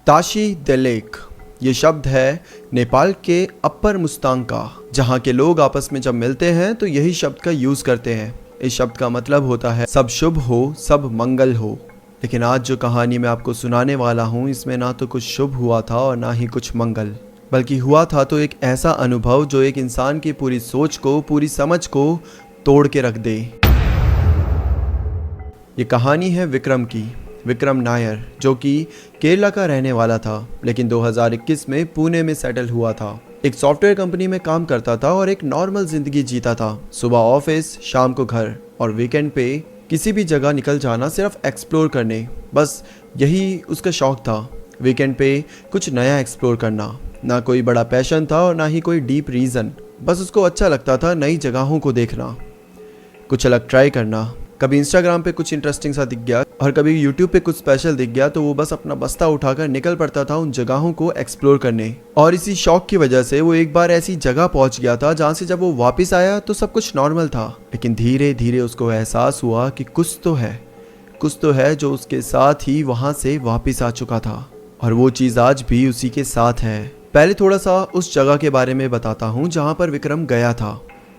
ताशी देलेक ये शब्द है नेपाल के अपर मुस्तांग का, जहाँ के लोग आपस में जब मिलते हैं तो यही शब्द का यूज़ करते हैं। इस शब्द का मतलब होता है सब शुभ हो, सब मंगल हो। लेकिन आज जो कहानी मैं आपको सुनाने वाला हूँ, इसमें ना तो कुछ शुभ हुआ था और ना ही कुछ मंगल, बल्कि हुआ था तो एक ऐसा अनुभव जो एक इंसान की पूरी सोच को, पूरी समझ को तोड़ के रख दे। ये कहानी है विक्रम नायर, जो कि केरला का रहने वाला था, लेकिन 2021 में पुणे में सेटल हुआ था। एक सॉफ्टवेयर कंपनी में काम करता था और एक नॉर्मल जिंदगी जीता था। सुबह ऑफिस, शाम को घर और वीकेंड पे किसी भी जगह निकल जाना सिर्फ एक्सप्लोर करने, बस यही उसका शौक था। वीकेंड पे कुछ नया एक्सप्लोर करना, ना कोई बड़ा पैशन था और ना ही कोई डीप रीज़न, बस उसको अच्छा लगता था नई जगहों को देखना, कुछ अलग ट्राई करना। कभी इंस्टाग्राम पे कुछ इंटरेस्टिंग सा दिख गया और कभी यूट्यूब पे कुछ स्पेशल दिख गया तो वो बस अपना बस्ता उठाकर निकल पड़ता था उन जगहों को एक्सप्लोर करने। और इसी शौक की वजह से वो एक बार ऐसी जगह पहुंच गया था जहां से जब वो वापस आया तो सब कुछ नॉर्मल था, लेकिन धीरे धीरे उसको एहसास हुआ कि कुछ तो है जो उसके साथ ही वहां से वापस आ चुका था, और वो चीज़ आज भी उसी के साथ है। पहले थोड़ा सा उस जगह के बारे में बताता हूँ जहाँ पर विक्रम गया था।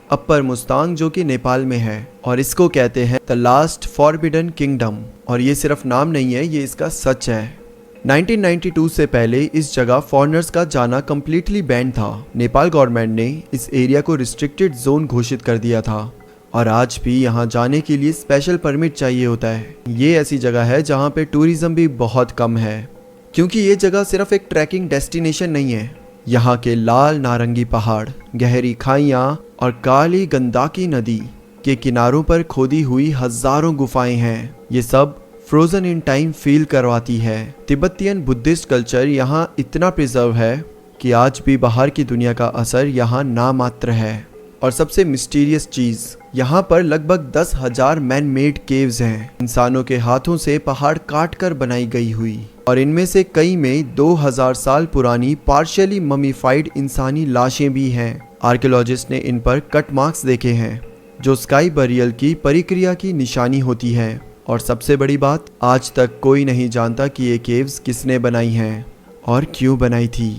अपर मुस्तांग, जो कि नेपाल में है, और इसको कहते हैं द लास्ट फॉरबिडन किंगडम। और ये सिर्फ नाम नहीं है, ये इसका सच है। 1992 से पहले इस जगह फॉरेनर्स का जाना कम्प्लीटली बैन था। नेपाल गवर्नमेंट ने इस एरिया को रिस्ट्रिक्टेड जोन घोषित कर दिया था, और आज भी यहाँ जाने के लिए स्पेशल परमिट चाहिए होता है। ये ऐसी जगह है जहाँ पे टूरिज्म भी बहुत कम है, क्योंकि ये जगह सिर्फ एक ट्रैकिंग डेस्टिनेशन नहीं है। यहाँ के लाल नारंगी पहाड़, गहरी खाइयाँ और काली गंदाकी नदी के किनारों पर खोदी हुई हजारों गुफाएं हैं। ये सब फ्रोजन इन टाइम फील करवाती है। तिब्बतियन बुद्धिस्ट कल्चर यहाँ इतना प्रिजर्व है कि आज भी बाहर की दुनिया का असर यहाँ नामात्र है। और सबसे मिस्टीरियस चीज़, यहाँ पर लगभग 10,000 मैन मेड केव्स हैं, इंसानों के हाथों से पहाड़ काट कर बनाई गई हुई, और इनमें से कई में 2000 साल पुरानी पार्शियली ममीफाइड इंसानी लाशें भी हैं। आर्कियोलॉजिस्ट ने इन पर कट मार्क्स देखे हैं, जो स्काई बरियल की परिक्रिया की निशानी होती है। और सबसे बड़ी बात, आज तक कोई नहीं जानता कि ये केव्स किसने बनाई हैं और क्यों बनाई थी।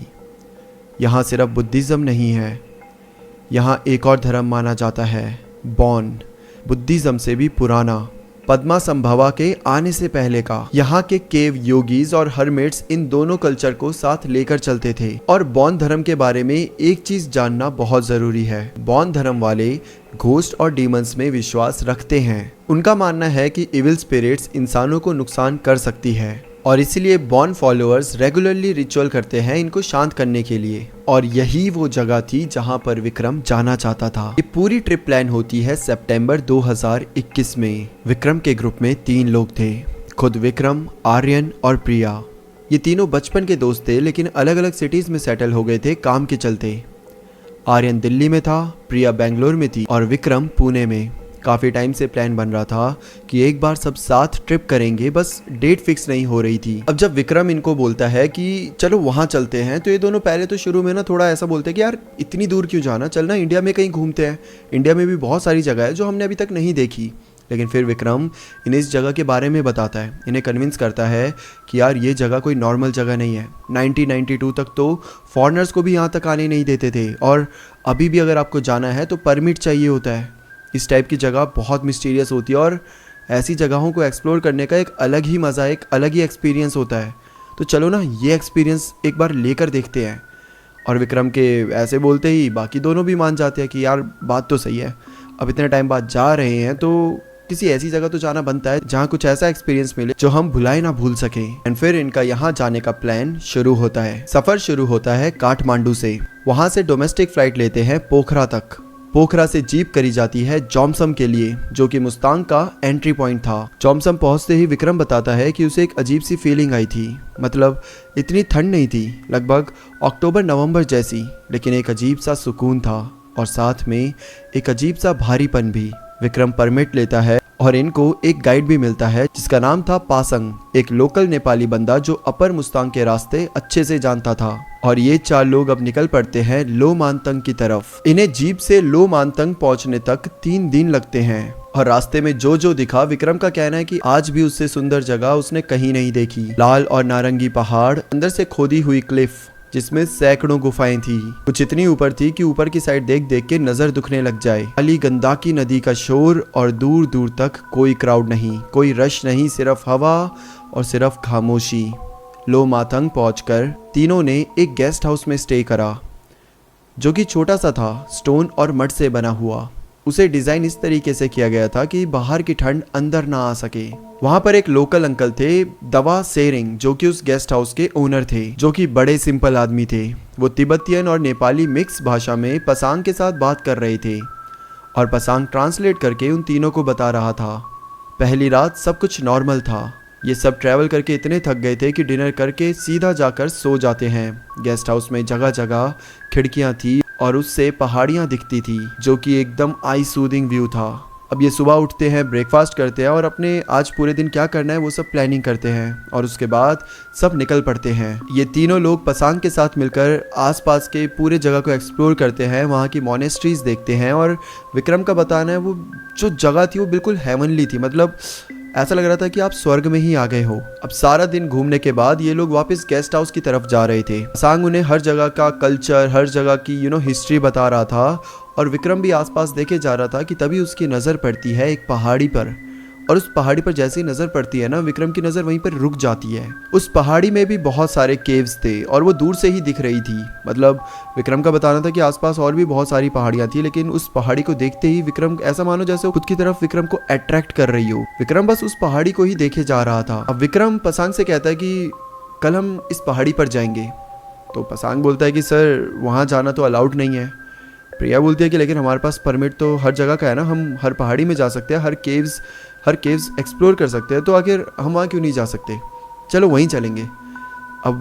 यहाँ सिर्फ बुद्धिज़्म नहीं है, यहाँ एक और धर्म माना जाता है, बौन, बुद्धिज़्म से भी पुराना, पद्मा संभवा के आने से पहले का। यहाँ के केव योगीज और हर्मिट्स इन दोनों कल्चर को साथ लेकर चलते थे। और बौन धर्म के बारे में एक चीज जानना बहुत जरूरी है। बौन धर्म वाले घोस्ट और डीमंस में विश्वास रखते हैं। उनका मानना है कि इविल स्पिरिट्स इंसानों को नुकसान कर सकती है, और इसीलिए बॉन फॉलोअर्स रेगुलरली रिचुअल करते हैं इनको शांत करने के लिए। और यही वो जगह थी जहां पर विक्रम जाना चाहता था। ये पूरी ट्रिप प्लान होती है सितंबर 2021 में। विक्रम के ग्रुप में 3 लोग थे, खुद विक्रम, आर्यन और प्रिया। ये तीनों बचपन के दोस्त थे, लेकिन अलग अलग सिटीज में सेटल हो गए थे काम के चलते। आर्यन दिल्ली में था, प्रिया बेंगलोर में थी और विक्रम पुणे में। काफ़ी टाइम से प्लान बन रहा था कि एक बार सब साथ ट्रिप करेंगे, बस डेट फिक्स नहीं हो रही थी। अब जब विक्रम इनको बोलता है कि चलो वहाँ चलते हैं, तो ये दोनों पहले तो शुरू में ना थोड़ा ऐसा बोलते हैं कि यार इतनी दूर क्यों जाना, चलना इंडिया में कहीं घूमते हैं, इंडिया में भी बहुत सारी जगह है जो हमने अभी तक नहीं देखी। लेकिन फिर विक्रम इन्हें इस जगह के बारे में बताता है, इन्हें कन्विंस करता है कि यार ये जगह कोई नॉर्मल जगह नहीं है। 1992 तक तो फॉरेनर्स को भी यहाँ तक आने नहीं देते थे, और अभी भी अगर आपको जाना है तो परमिट चाहिए होता है। इस टाइप की जगह बहुत मिस्टीरियस होती है, और ऐसी जगहों को एक्सप्लोर करने का एक अलग ही मज़ा, एक अलग ही एक्सपीरियंस होता है। तो चलो ना ये एक्सपीरियंस एक बार लेकर देखते हैं। और विक्रम के ऐसे बोलते ही बाकी दोनों भी मान जाते हैं कि यार बात तो सही है, अब इतने टाइम बाद जा रहे हैं तो किसी ऐसी जगह तो जाना बनता है जहाँ कुछ ऐसा एक्सपीरियंस मिले जो हम भुलाए ना भूल सकें। एंड फिर इनका यहाँ जाने का प्लान शुरू होता है। सफ़र शुरू होता है काठमांडू से। वहाँ से डोमेस्टिक फ्लाइट लेते हैं पोखरा तक। पोखरा से जीप करी जाती है जोमसम के लिए, जो कि मुस्तांग का एंट्री पॉइंट था। जोमसम पहुंचते ही विक्रम बताता है कि उसे एक अजीब सी फीलिंग आई थी। मतलब इतनी ठंड नहीं थी, लगभग अक्टूबर-नवंबर जैसी, लेकिन एक अजीब सा सुकून था, और साथ में एक अजीब सा भारीपन भी। विक्रम परमिट लेता है और इनको एक गाइड भी मिलता है जिसका नाम था पासंग, एक लोकल नेपाली बंदा जो अपर मुस्तांग के रास्ते अच्छे से जानता था। और ये 4 लोग अब निकल पड़ते हैं लो मानतंग की तरफ। इन्हें जीप से लो मानतंग पहुंचने तक 3 दिन लगते हैं। और रास्ते में जो जो दिखा, विक्रम का कहना है कि आज भी उससे सुंदर जगह उसने कहीं नहीं देखी। लाल और नारंगी पहाड़, अंदर से खोदी हुई क्लिफ जिसमें सैकड़ों गुफाएं थी, कुछ इतनी ऊपर थी कि ऊपर की साइड देख देख के नजर दुखने लग जाए। खाली गंदाकी नदी का शोर और दूर दूर तक कोई क्राउड नहीं, कोई रश नहीं, सिर्फ हवा और सिर्फ खामोशी। लो मातंग पहुंचकर तीनों ने एक गेस्ट हाउस में स्टे करा, जो कि छोटा सा था, स्टोन और मड से बना हुआ। उसे डिजाइन इस तरीके से किया गया था कि बाहर की ठंड अंदर ना आ सके। वहां पर एक लोकल अंकल थे, दवा सेरिंग, जो कि उस गेस्ट हाउस के ओनर थे, जो कि बड़े सिंपल आदमी थे। वो तिब्बतियन और नेपाली मिक्स भाषा में पसांग के साथ बात कर रहे थे और पसांग ट्रांसलेट करके उन तीनों को बता रहा था। पहली रात सब कुछ नॉर्मल था। ये सब ट्रैवल करके इतने थक गए थे कि डिनर करके सीधा जाकर सो जाते हैं। गेस्ट हाउस में जगह जगह खिड़कियां थी और उससे पहाड़ियां दिखती थी, जो कि एकदम आई सूदिंग व्यू था। अब ये सुबह उठते हैं, ब्रेकफास्ट करते हैं और अपने आज पूरे दिन क्या करना है वो सब प्लानिंग करते हैं और उसके बाद सब निकल पड़ते हैं। ये तीनों लोग पसांग के साथ मिलकर आसपास के पूरे जगह को एक्सप्लोर करते हैं, वहाँ की मॉनेस्ट्रीज देखते हैं। और विक्रम का बताना है वो जो जगह थी वो बिल्कुल हेवनली थी, मतलब ऐसा लग रहा था कि आप स्वर्ग में ही आ गए हो। अब सारा दिन घूमने के बाद ये लोग वापस गेस्ट हाउस की तरफ जा रहे थे। सांग उन्हें हर जगह का कल्चर, हर जगह की हिस्ट्री बता रहा था और विक्रम भी आसपास देखे जा रहा था कि तभी उसकी नज़र पड़ती है एक पहाड़ी पर। और उस पहाड़ी पर जैसे ही नज़र पड़ती है ना, विक्रम की नज़र वहीं पर रुक जाती है। उस पहाड़ी में भी बहुत सारे केव्स थे और वो दूर से ही दिख रही थी। मतलब विक्रम का बताना था कि आसपास और भी बहुत सारी पहाड़ियाँ थी, लेकिन उस पहाड़ी को देखते ही विक्रम ऐसा मानो जैसे वो खुद की तरफ विक्रम को अट्रैक्ट कर रही हो। विक्रम बस उस पहाड़ी को ही देखे जा रहा था। अब विक्रम पसांग से कहता है कि कल हम इस पहाड़ी पर जाएंगे। तो पसांग बोलता है कि सर वहाँ जाना तो अलाउड नहीं है। प्रिया बोलती है कि लेकिन हमारे पास परमिट तो हर जगह का है ना, हम हर पहाड़ी में जा सकते हैं, हर केव्स एक्सप्लोर कर सकते हैं, तो आखिर हम वहाँ क्यों नहीं जा सकते, चलो वहीं चलेंगे। अब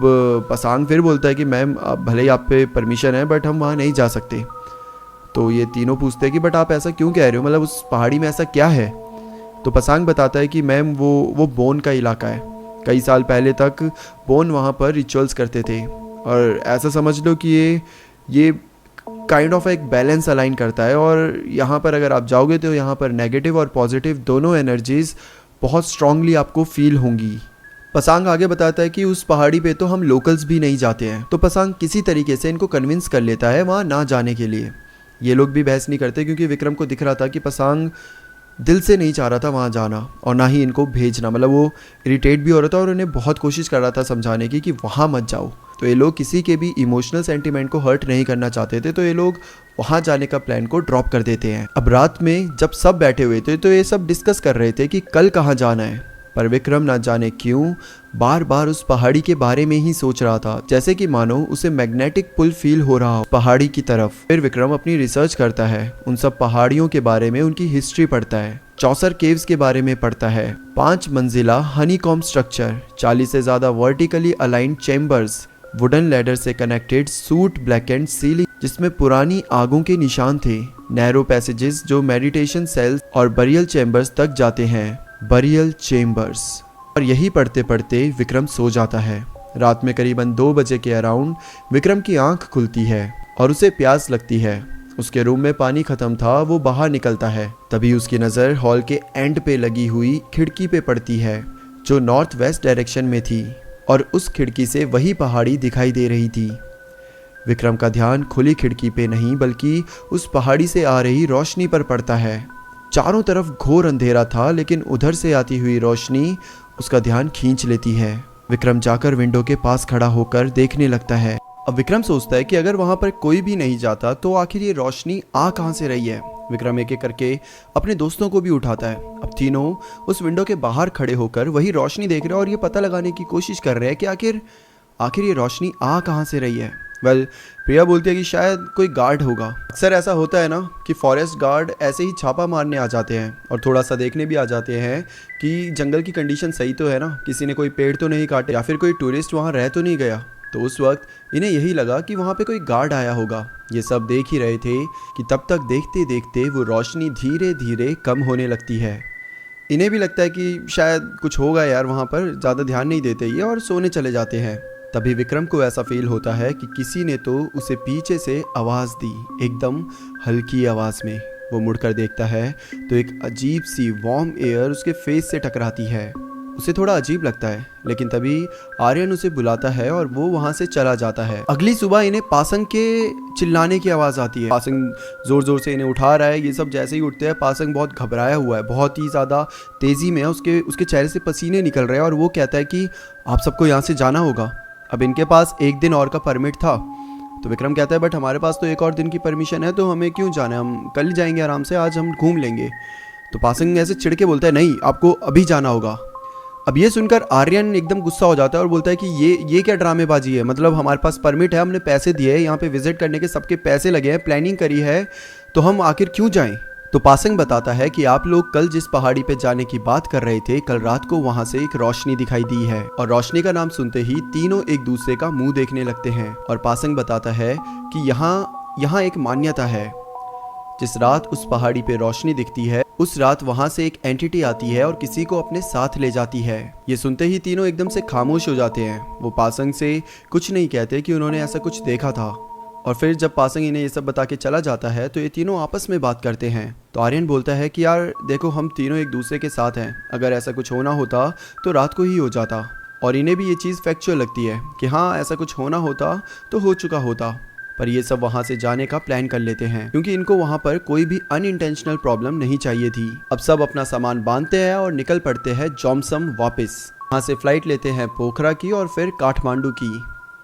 पसांग फिर बोलता है कि मैम भले ही आप पे परमिशन है बट हम वहाँ नहीं जा सकते। तो ये तीनों पूछते हैं कि बट आप ऐसा क्यों कह रहे हो, मतलब उस पहाड़ी में ऐसा क्या है। तो पसांग बताता है कि मैम वो बोन का इलाका है। कई साल पहले तक बोन वहाँ पर रिचुअल्स करते थे और ऐसा समझ लो कि ये काइंड ऑफ एक बैलेंस अलाइन करता है। और यहाँ पर अगर आप जाओगे तो यहाँ पर नेगेटिव और पॉजिटिव दोनों एनर्जीज बहुत स्ट्रांगली आपको फील होंगी। पसांग आगे बताता है कि उस पहाड़ी पे तो हम लोकल्स भी नहीं जाते हैं। तो पसांग किसी तरीके से इनको कन्विंस कर लेता है वहाँ ना जाने के लिए। ये लोग भी बहस नहीं करते क्योंकि विक्रम को दिख रहा था कि पसांग दिल से नहीं चाह रहा था वहाँ जाना और ना ही इनको भेजना। मतलब वो इरिटेट भी हो रहा था और उन्हें बहुत कोशिश कर रहा था समझाने की कि वहाँ मत जाओ। तो ये लोग किसी के भी इमोशनल सेंटीमेंट को हर्ट नहीं करना चाहते थे, तो ये लोग वहाँ जाने का प्लान को ड्रॉप कर देते हैं। अब रात में जब सब बैठे हुए थे तो ये सब डिस्कस कर रहे थे कि कल कहाँ जाना है। पर विक्रम ना जाने क्यों बार बार उस पहाड़ी के बारे में ही सोच रहा था, जैसे कि मानो उसे मैग्नेटिक पुल फील हो रहा हो पहाड़ी की तरफ। फिर विक्रम अपनी रिसर्च करता है, उन सब पहाड़ियों के बारे में, उनकी हिस्ट्री पढ़ता है, चौसर केव्स के बारे में पढ़ता है, 5 मंजिला हनीकॉम्ब स्ट्रक्चर, 40 से ज्यादा vertically aligned chambers, wooden ladder से कनेक्टेड सूट ब्लैकेंड सीलिंग जिसमें पुरानी आगों के निशान थे, नैरो पैसेजेस जो मेडिटेशन सेल्स और बरियल चेम्बर्स तक जाते हैं, बरियल चेम्बर्स। और यही पढ़ते पढ़ते विक्रम सो जाता है। रात में करीबन 2 बजे के अराउंड विक्रम की आंख खुलती है और उसे प्यास लगती है। उसके रूम में पानी खत्म था, वो बाहर निकलता है। तभी उसकी नज़र हॉल के एंड पे लगी हुई खिड़की पे पड़ती है जो नॉर्थ वेस्ट डायरेक्शन में थी और उस खिड़की से वही पहाड़ी दिखाई दे रही थी। विक्रम का ध्यान खुली खिड़की पे नहीं बल्कि उस पहाड़ी से आ रही रोशनी पर पड़ता है। चारों तरफ घोर अंधेरा था, लेकिन उधर से आती हुई रोशनी उसका ध्यान खींच लेती है। विक्रम जाकर विंडो के पास खड़ा होकर देखने लगता है। अब विक्रम सोचता है कि अगर वहां पर कोई भी नहीं जाता तो आखिर ये रोशनी आ कहां से रही है। विक्रम एक एक करके अपने दोस्तों को भी उठाता है। अब तीनों उस विंडो के बाहर खड़े होकर वही रोशनी देख रहे हैं और ये पता लगाने की कोशिश कर रहे हैं कि आखिर ये रोशनी आ कहां से रही है। प्रिया बोलती है कि शायद कोई गार्ड होगा। अक्सर ऐसा होता है ना कि फॉरेस्ट गार्ड ऐसे ही छापा मारने आ जाते हैं और थोड़ा सा देखने भी आ जाते हैं कि जंगल की कंडीशन सही तो है ना, किसी ने कोई पेड़ तो नहीं काटे या फिर कोई टूरिस्ट वहाँ रह तो नहीं गया। तो उस वक्त इन्हें यही लगा कि वहाँ पे कोई गार्ड आया होगा। ये सब देख ही रहे थे कि तब तक देखते देखते वो रोशनी धीरे धीरे कम होने लगती है। इन्हें भी लगता है कि शायद कुछ होगा यार वहाँ पर, ज़्यादा ध्यान नहीं देते ये और सोने चले जाते हैं। तभी विक्रम को ऐसा फील होता है कि किसी ने तो उसे पीछे से आवाज़ दी, एकदम हल्की आवाज़ में। वो मुड़कर देखता है तो एक अजीब सी वार्म एयर उसके फेस से टकराती है। उसे थोड़ा अजीब लगता है, लेकिन तभी आर्यन उसे बुलाता है और वो वहाँ से चला जाता है। अगली सुबह इन्हें पासंग के चिल्लाने की आवाज़ आती है। पासंग ज़ोर ज़ोर से इन्हें उठा रहा है। ये सब जैसे ही उठते हैं, पासंग बहुत घबराया हुआ है, बहुत ही ज़्यादा तेज़ी में है। उसके चेहरे से पसीने निकल रहे हैं और वो कहता है कि आप सबको यहाँ से जाना होगा। अब इनके पास 1 दिन और का परमिट था। तो विक्रम कहता है बट हमारे पास तो 1 और दिन की परमिशन है, तो हमें क्यों जाना है, हम कल जाएंगे आराम से, आज हम घूम लेंगे। तो पासंग ऐसे चिढ़ के बोलता है नहीं, आपको अभी जाना होगा। अब ये सुनकर आर्यन एकदम गुस्सा हो जाता है और बोलता है कि ये क्या ड्रामेबाजी है, मतलब हमारे पास परमिट है, हमने पैसे दिए हैं, यहाँ पे विजिट करने के सबके पैसे लगे हैं, प्लानिंग करी है, तो हम आखिर क्यों जाएं। तो पासंग बताता है कि आप लोग कल जिस पहाड़ी पे जाने की बात कर रहे थे, कल रात को वहाँ से एक रोशनी दिखाई दी है और रोशनी का नाम सुनते ही तीनों एक दूसरे का मुंह देखने लगते हैं। और पासंग बताता है कि यहाँ एक मान्यता है, जिस रात उस पहाड़ी पे रोशनी दिखती है उस रात वहां से एक एंटिटी आती है और किसी को अपने साथ ले जाती है। ये सुनते ही तीनों एकदम से खामोश हो जाते हैं। वो पासंग से कुछ नहीं कहते कि उन्होंने ऐसा कुछ देखा था। और फिर जब पासंग इन्हें ये सब बता के चला जाता है तो ये तीनों आपस में बात करते हैं। तो आर्यन बोलता है कि यार देखो, हम तीनों एक दूसरे के साथ हैं, अगर ऐसा कुछ होना होता तो रात को ही हो जाता। और इन्हें भी ये चीज़ फैक्चुअल लगती है कि हाँ, ऐसा कुछ होना होता तो हो चुका होता। पर ये सब वहाँ से जाने का प्लान कर लेते हैं क्योंकि इनको वहाँ पर कोई भी अनइंटेंशनल प्रॉब्लम नहीं चाहिए थी। अब सब अपना सामान बांधते हैं और निकल पड़ते हैं जोमसम वापस। वहाँ से फ्लाइट लेते हैं पोखरा की और फिर काठमांडू की।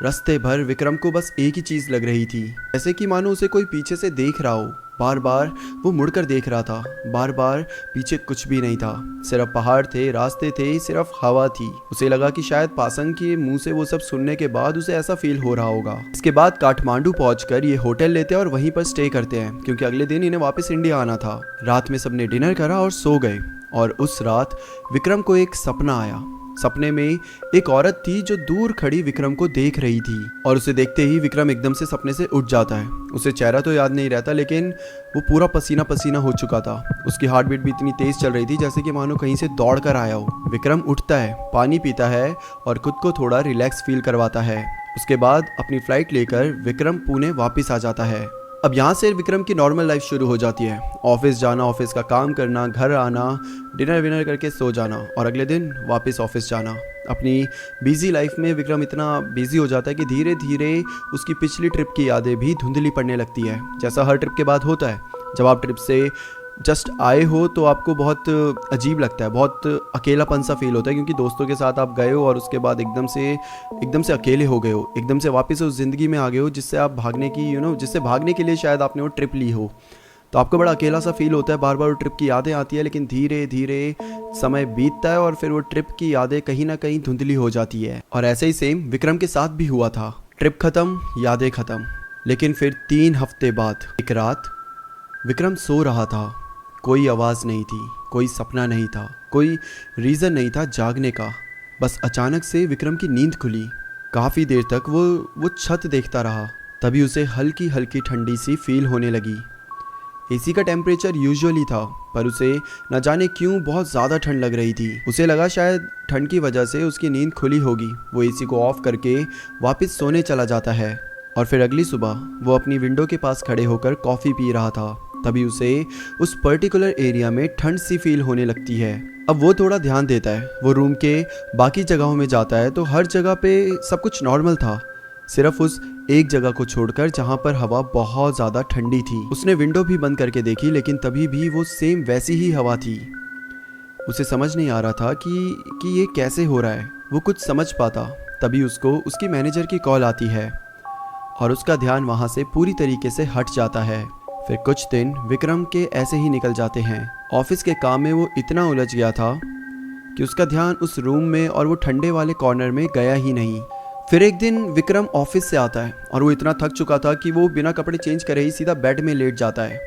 रास्ते भर विक्रम को बस एक ही चीज़ लग रही थी, जैसे कि मानो उसे कोई पीछे से देख रहा हो। बार बार वो मुड़कर देख रहा था, बार बार पीछे कुछ भी नहीं था, सिर्फ पहाड़ थे, रास्ते थे, सिर्फ हवा थी। उसे लगा कि शायद पासंग के मुंह से वो सब सुनने के बाद उसे ऐसा फील हो रहा होगा। इसके बाद काठमांडू पहुंचकर ये होटल लेते हैं और वहीं पर स्टे करते हैं क्योंकि अगले दिन इन्हें वापस इंडिया आना था। रात में सबने डिनर करा और सो गए। और उस रात विक्रम को एक सपना आया। सपने में एक औरत थी जो दूर खड़ी विक्रम को देख रही थी और उसे देखते ही विक्रम एकदम से सपने से उठ जाता है। उसे चेहरा तो याद नहीं रहता, लेकिन वो पूरा पसीना पसीना हो चुका था। उसकी हार्ट बीट भी इतनी तेज चल रही थी जैसे कि मानो कहीं से दौड़ कर आया हो। विक्रम उठता है, पानी पीता है और खुद को थोड़ा रिलैक्स फील करवाता है। उसके बाद अपनी फ्लाइट लेकर विक्रम पुणे वापस आ जाता है। अब यहाँ से विक्रम की नॉर्मल लाइफ शुरू हो जाती है। ऑफिस जाना, ऑफिस का काम करना, घर आना, डिनर विनर करके सो जाना और अगले दिन वापस ऑफिस जाना। अपनी बिजी लाइफ में विक्रम इतना बिजी हो जाता है कि धीरे धीरे उसकी पिछली ट्रिप की यादें भी धुंधली पड़ने लगती है, जैसा हर ट्रिप के बाद होता है। जब आप ट्रिप से जस्ट आए हो तो आपको बहुत अजीब लगता है, बहुत अकेलापन सा फील होता है क्योंकि दोस्तों के साथ आप गए हो और उसके बाद एकदम से अकेले हो गए हो, एकदम से वापस उस ज़िंदगी में आ गए हो जिससे आप भागने की जिससे भागने के लिए शायद आपने वो ट्रिप ली हो। तो आपको बड़ा अकेला सा फील होता है, बार बार वो ट्रिप की यादें आती है, लेकिन धीरे धीरे समय बीतता है और फिर वो ट्रिप की यादें कहीं ना कहीं धुंधली हो जाती है। और ऐसे ही सेम विक्रम के साथ भी हुआ था। ट्रिप ख़त्म, यादें ख़त्म। लेकिन फिर 3 हफ्ते बाद एक रात विक्रम सो रहा था। कोई आवाज़ नहीं थी, कोई सपना नहीं था, कोई रीज़न नहीं था जागने का। बस अचानक से विक्रम की नींद खुली। काफ़ी देर तक वो छत देखता रहा। तभी उसे हल्की हल्की ठंडी सी फील होने लगी। एसी का टेम्परेचर यूजुअली था, पर उसे न जाने क्यों बहुत ज़्यादा ठंड लग रही थी। उसे लगा शायद ठंड की वजह से उसकी नींद खुली होगी। वो एसी को ऑफ करके वापस सोने चला जाता है। और फिर अगली सुबह वो अपनी विंडो के पास खड़े होकर कॉफ़ी पी रहा था। तभी उसे उस पर्टिकुलर एरिया में ठंड सी फील होने लगती है। अब वो थोड़ा ध्यान देता है। वो रूम के बाकी जगहों में जाता है तो हर जगह पे सब कुछ नॉर्मल था, सिर्फ उस एक जगह को छोड़कर जहाँ पर हवा बहुत ज़्यादा ठंडी थी। उसने विंडो भी बंद करके देखी, लेकिन तभी भी वो सेम वैसी ही हवा थी। उसे समझ नहीं आ रहा था कि ये कैसे हो रहा है। वो कुछ समझ पाता। तभी उसको उसकी मैनेजर की कॉल आती है और उसका ध्यान वहाँ से पूरी तरीके से हट जाता है। फिर कुछ दिन विक्रम के ऐसे ही निकल जाते हैं। ऑफिस के काम में वो इतना उलझ गया था कि उसका ध्यान उस रूम में और वो ठंडे वाले कॉर्नर में गया ही नहीं। फिर एक दिन विक्रम ऑफिस से आता है और वो इतना थक चुका था कि वो बिना कपड़े चेंज करे ही सीधा बेड में लेट जाता है।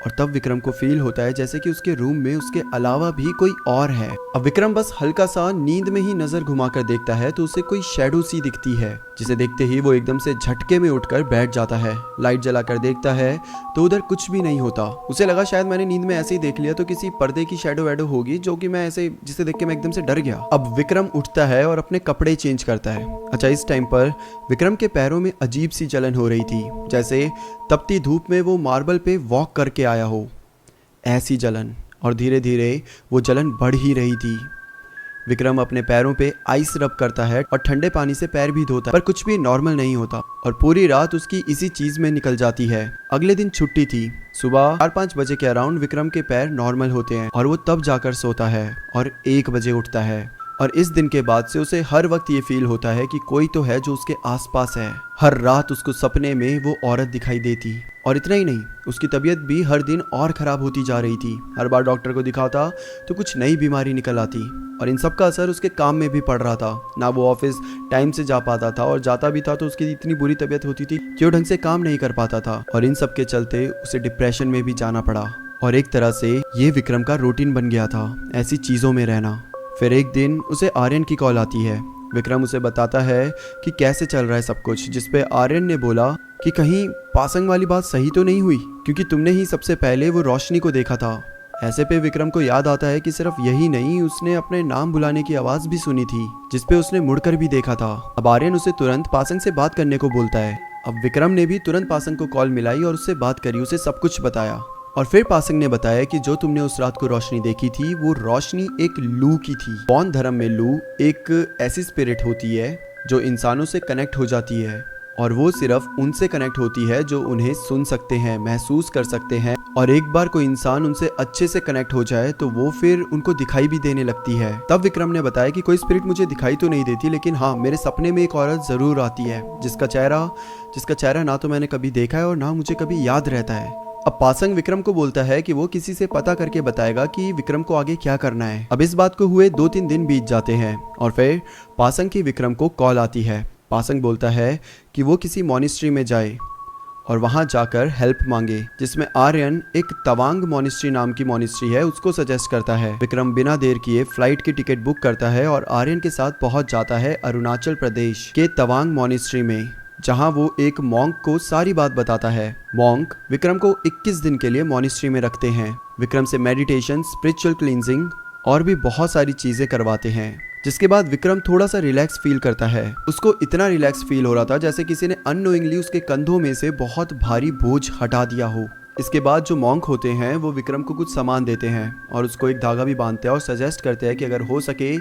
और तब विक्रम को फील होता है जैसे कि उसके रूम में उसके अलावा भी कोई और है। अब विक्रम बस हल्का सा नींद में ही नज़र घुमाकर देखता है तो उसे कोई शैडो सी दिखती है। जिसे देखते ही वो एकदम से झटके में उठकर बैठ जाता है। लाइट जलाकर देखता है तो उधर कुछ भी नहीं होता। उसे लगा शायद मैंने नींद में ऐसे ही देख लिया, तो किसी पर्दे की शैडो वैडो होगी जो कि मैं ऐसे जिसे देख के मैं एकदम से डर गया। अब विक्रम उठता है और अपने कपड़े चेंज करता है। अच्छा, इस टाइम पर विक्रम के पैरों में अजीब सी जलन हो रही थी, जैसे तपती धूप में वो मार्बल पे वॉक करके आया हो, ऐसी जलन। और धीरे धीरे वो जलन बढ़ ही रही थी। विक्रम अपने पैरों पे आइस रब करता है और ठंडे पानी से पैर भी धोता है, पर कुछ भी नॉर्मल नहीं होता और पूरी रात उसकी इसी चीज में निकल जाती है। अगले दिन छुट्टी थी। सुबह 4-5 बजे के अराउंड विक्रम के पैर नॉर्मल होते हैं और वो तब जाकर सोता है और 1 बजे उठता है। और इस दिन के बाद से उसे हर वक्त ये फील होता है कि कोई तो है जो उसके आसपास है। हर रात उसको सपने में वो औरत दिखाई देती। और इतना ही नहीं, उसकी तबीयत भी हर दिन और खराब होती जा रही थी। हर बार डॉक्टर को दिखाता तो कुछ नई बीमारी निकल आती और इन सब का असर उसके काम में भी पड़ रहा था। ना वो ऑफिस टाइम से जा पाता था और जाता भी था तो उसकी इतनी बुरी तबीयत होती थी कि वो ढंग से काम नहीं कर पाता था। और इन सब के चलते उसे डिप्रेशन में भी जाना पड़ा और एक तरह से ये विक्रम का रूटीन बन गया था, ऐसी चीज़ों में रहना। फिर एक दिन उसे आर्यन की कॉल आती है। विक्रम उसे बताता है कि कैसे चल रहा है सब कुछ, जिसपे आर्यन ने बोला कि कहीं पासंग वाली बात सही तो नहीं हुई, क्योंकि तुमने ही सबसे पहले वो रोशनी को देखा था। ऐसे पे विक्रम को याद आता है कि सिर्फ यही नहीं, उसने अपने नाम बुलाने की आवाज़ भी सुनी थी, जिसपे उसने मुड़कर भी देखा था। अब आर्यन उसे तुरंत पासंग से बात करने को बोलता है। अब विक्रम ने भी तुरंत पासंग को कॉल मिलाई और उससे बात करी, उसे सब कुछ बताया। और फिर पासंग ने बताया कि जो तुमने उस रात को रोशनी देखी थी वो रोशनी एक लू की थी। बौद्ध धर्म में लू एक ऐसी स्पिरिट होती है जो इंसानों से कनेक्ट हो जाती है और वो सिर्फ उनसे कनेक्ट होती है जो उन्हें सुन सकते हैं, महसूस कर सकते हैं। और एक बार कोई इंसान उनसे अच्छे से कनेक्ट हो जाए तो वो फिर उनको दिखाई भी देने लगती है। तब विक्रम ने बताया कि कोई स्पिरिट मुझे दिखाई तो नहीं देती, लेकिन हाँ, मेरे सपने में एक औरत ज़रूर आती है जिसका चेहरा ना तो मैंने कभी देखा है और ना मुझे कभी याद रहता है। अब पासंग विक्रम को बोलता है कि वो किसी से पता करके बताएगा कि विक्रम को आगे क्या करना है। अब इस बात को हुए 2-3 दिन बीत जाते हैं और फिर पासंग की विक्रम को कॉल आती है। पासंग बोलता है कि वो किसी मॉनिस्ट्री में जाए और वहां जाकर हेल्प मांगे, जिसमें आर्यन एक तवांग मॉनिस्ट्री नाम की मॉनिस्ट्री है उसको सजेस्ट करता है। विक्रम बिना देर किए फ्लाइट की टिकट बुक करता है और आर्यन के साथ पहुंच जाता है अरुणाचल प्रदेश के तवांग मॉनिस्ट्री में, जहां वो एक मॉन्क को सारी बात बताता है। मॉन्क विक्रम को 21 दिन के लिए मॉनिस्ट्री में रखते हैं। विक्रम से मेडिटेशन, स्पिरिचुअल क्लींजिंग और भी बहुत सारी चीजें करवाते हैं, जिसके बाद विक्रम थोड़ा सा रिलैक्स फील करता है। उसको इतना रिलैक्स फील हो रहा था जैसे किसी ने अननोइंगली उसके कंधों में से बहुत भारी बोझ हटा दिया हो। इसके बाद जो मॉन्क होते हैं वो विक्रम को कुछ सामान देते हैं और उसको एक धागा भी बांधते हैं और सजेस्ट करते हैं कि अगर हो सके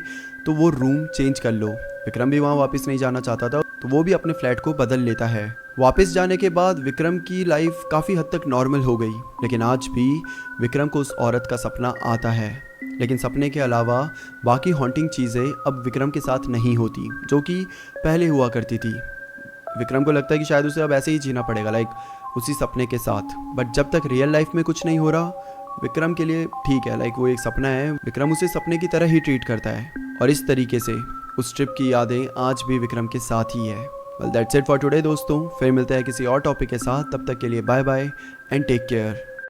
तो वो रूम चेंज कर लो। विक्रम भी वहाँ वापस नहीं जाना चाहता था तो वो भी अपने फ्लैट को बदल लेता है। वापस जाने के बाद विक्रम की लाइफ काफ़ी हद तक नॉर्मल हो गई, लेकिन आज भी विक्रम को उस औरत का सपना आता है। लेकिन सपने के अलावा बाकी हॉन्टिंग चीज़ें अब विक्रम के साथ नहीं होती जो कि पहले हुआ करती थी। विक्रम को लगता है कि शायद उसे अब ऐसे ही जीना पड़ेगा, लाइक उसी सपने के साथ। बट जब तक रियल लाइफ में कुछ नहीं हो रहा विक्रम के लिए ठीक है, लाइक वो एक सपना है, विक्रम उसे सपने की तरह ही ट्रीट करता है। और इस तरीके से उस ट्रिप की यादें आज भी विक्रम के साथ ही है। Well that's it for today दोस्तों, फिर मिलते हैं किसी और टॉपिक के साथ। तब तक के लिए bye bye and take care.